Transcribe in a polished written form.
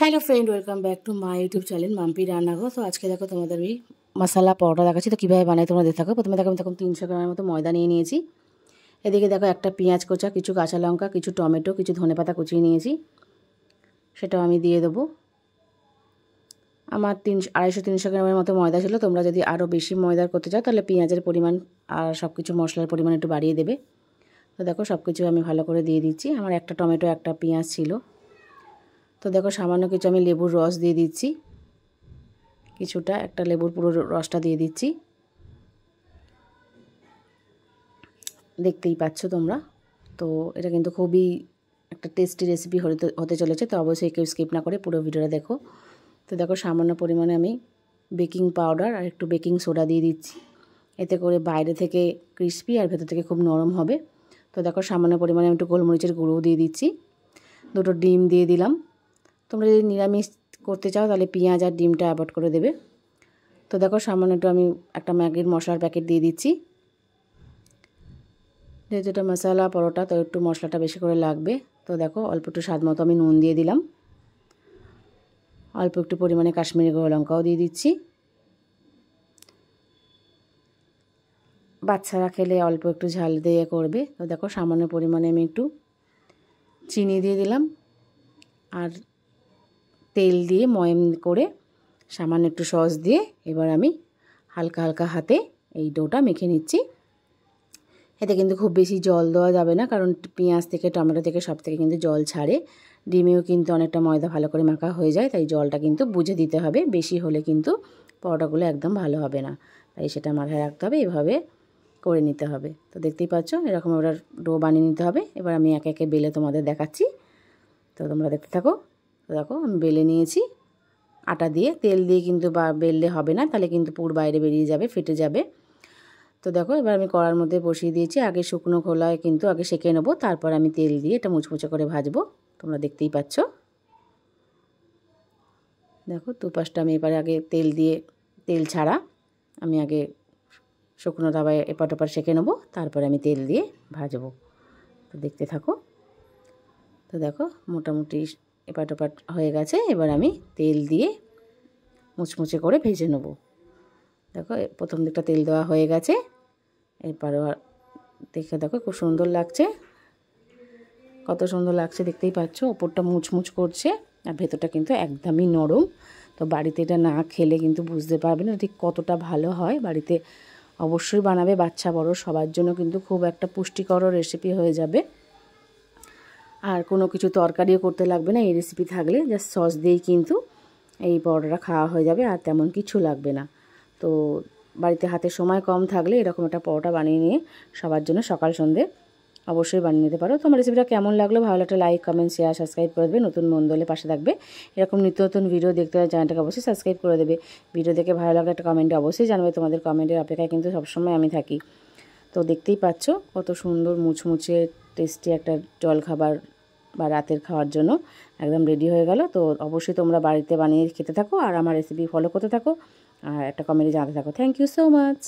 Hello friend, welcome back to my YouTube channel Mampi রান্নাঘর। তো আজকে দেখো তোমাদের আমি মশলা পরোটা দেখাচ্ছি। তো কীভাবে বানাই তোমরা দেখে থাকো। প্রথমে দেখো আমি 300 গ্রামের মতো ময়দা নিয়ে নিয়েছি। এদিকে দেখো একটা পেঁয়াজ কোচা, কিছু কাঁচা লঙ্কা, কিছু টমেটো, কিছু ধনেপাতা কুচিয়ে নিয়েছি, সেটাও আমি দিয়ে দেবো। আমার 250-300 গ্রামের মতো ময়দা ছিল। তোমরা যদি আরও বেশি ময়দার করতে চাও তাহলে পেঁয়াজের পরিমাণ আর সব কিছু মশলার পরিমাণ একটু বাড়িয়ে দেবে। তো দেখো সব কিছু আমি ভালো করে দিয়ে দিচ্ছি। আমার একটা টমেটো, একটা পেঁয়াজ ছিল। তো দেখো সামান্য কিছু আমি লেবুর রস দিয়ে দিচ্ছি, কিছুটা একটা লেবুর পুরো রসটা দিয়ে দিচ্ছি। দেখতেই পাচ্ছ তোমরা। তো এটা কিন্তু খুবই একটা টেস্টি রেসিপি হতে চলেছে। তো অবশ্যই কেউ স্কিপ না করে পুরো ভিডিওটা দেখো। তো দেখো সামান্য পরিমাণে আমি বেকিং পাউডার আর একটু বেকিং সোডা দিয়ে দিচ্ছি, এতে করে বাইরে থেকে ক্রিস্পি আর ভেতর থেকে খুব নরম হবে। তো দেখো সামান্য পরিমাণে আমি একটু গোলমরিচের গুঁড়োও দিয়ে দিচ্ছি, দুটো ডিম দিয়ে দিলাম। তোমরা যদি নিরামিষ করতে চাও তাহলে পেঁয়াজ আর ডিমটা অ্যাভয়েড করে দেবে। তো দেখো সামান্য একটু আমি একটা ম্যাগির মশলার প্যাকেট দিয়ে দিচ্ছি। যেহেতু এটা মশলা পরোটা তো একটু মশলাটা বেশি করে লাগবে। তো দেখো অল্প একটু স্বাদ মতো আমি নুন দিয়ে দিলাম, অল্প একটু পরিমাণে কাশ্মীরি গুঁড়ো লঙ্কাও দিয়ে দিচ্ছি। বাচ্চারা খেলে অল্প একটু ঝাল দিয়ে করবে। তো দেখো সামান্য পরিমাণে আমি একটু চিনি দিয়ে দিলাম, আর তেল দিয়ে ময়ম করে সামান্য একটু সস দিয়ে এবার আমি হালকা হালকা হাতে এই ডোটা মেখে নিচ্ছি। এতে কিন্তু খুব বেশি জল দেওয়া যাবে না, কারণ পেঁয়াজ থেকে টমেটো থেকে সব থেকে কিন্তু জল ছাড়ে। ডিমেও কিন্তু অনেকটা ময়দা ভালো করে মাখা হয়ে যায়, তাই জলটা কিন্তু বুঝে দিতে হবে। বেশি হলে কিন্তু পরোটাগুলো একদম ভালো হবে না, তাই সেটা মাথায় রাখতে হবে। এভাবে করে নিতে হবে। তো দেখতেই পাচ্ছ এরকম ওরা ডো বানিয়ে নিতে হবে। এবার আমি একে একে বেলে তোমাদের দেখাচ্ছি, তো তোমরা দেখতে থাকো। তো দেখো আমি বেলে নিয়েছি আটা দিয়ে। তেল দিয়ে কিন্তু বেললে হবে না, তাহলে কিন্তু পুর বাইরে বেরিয়ে যাবে, ফেটে যাবে। তো দেখো এবার আমি কড়ার মধ্যে বসিয়ে দিয়েছি। আগে শুকনো খোলায় কিন্তু আগে সেঁকে নেবো, তারপর আমি তেল দিয়ে এটা মুচমুচে করে ভাজবো। তোমরা দেখতেই পাচ্ছ। দেখো দুপাশটা আমি এবারে আগে তেল ছাড়া আমি আগে শুকনো তাওয়ায় এপাট ওপাট সেঁকে নেবো, তারপরে আমি তেল দিয়ে ভাজবো। তো দেখতে থাকো। তো দেখো মোটামুটি এপাট ওপাট হয়ে গেছে। এবার আমি তেল দিয়ে মুচমুচে করে ভেজে নেবো। দেখো প্রথম দিকটা তেল দেওয়া হয়ে গেছে। এরপরে দেখে দেখো খুব সুন্দর লাগছে, কত সুন্দর লাগছে দেখতেই পাচ্ছ। ওপরটা মুচমুচ করছে আর ভেতরটা কিন্তু একদমই নরম। তো বাড়িতে এটা না খেলে কিন্তু বুঝতে পারবে না ঠিক কতটা ভালো হয়। বাড়িতে অবশ্যই বানাবে, বাচ্চা বড় সবার জন্য কিন্তু খুব একটা পুষ্টিকর রেসিপি হয়ে যাবে। আর কোনো কিছু তরকারিও করতে লাগবে না এই রেসিপি থাকলে, জাস্ট সস দিয়েই কিন্তু এই পরোটাটা খাওয়া হয়ে যাবে, আর তেমন কিছু লাগবে না। তো বাড়িতে হাতে সময় কম থাকলে এরকম একটা পরোটা বানিয়ে নিয়ে সবার জন্য সকাল সন্ধ্যে অবশ্যই বানিয়ে নিতে পারো। তোমার রেসিপিটা কেমন লাগলো ভালো লাগলে লাইক, কমেন্ট, শেয়ার, সাবস্ক্রাইব করে দেবে। নতুন বন্ধু হলে পাশে থাকবে। এরকম নিত্য নতুন ভিডিও দেখতে হলে চ্যানেলটাকে অবশ্যই সাবস্ক্রাইব করে দেবে। ভিডিও দেখে ভালো লাগলে একটা কমেন্টে অবশ্যই জানাবে। তোমাদের কমেন্টের অপেক্ষায় কিন্তু সবসময় আমি থাকি। তো দেখতেই পাচ্ছ কত সুন্দর মুচমুচে টেস্টি একটা জলখাবার বা রাতের খাওয়ার জন্য একদম রেডি হয়ে গেল। তো অবশ্যই তোমরা বাড়িতে বানিয়ে খেতে থাকো আর আমার রেসিপি ফলো করতে থাকো আর একটা কমেন্টে জানাতে থাকো। Thank you so much.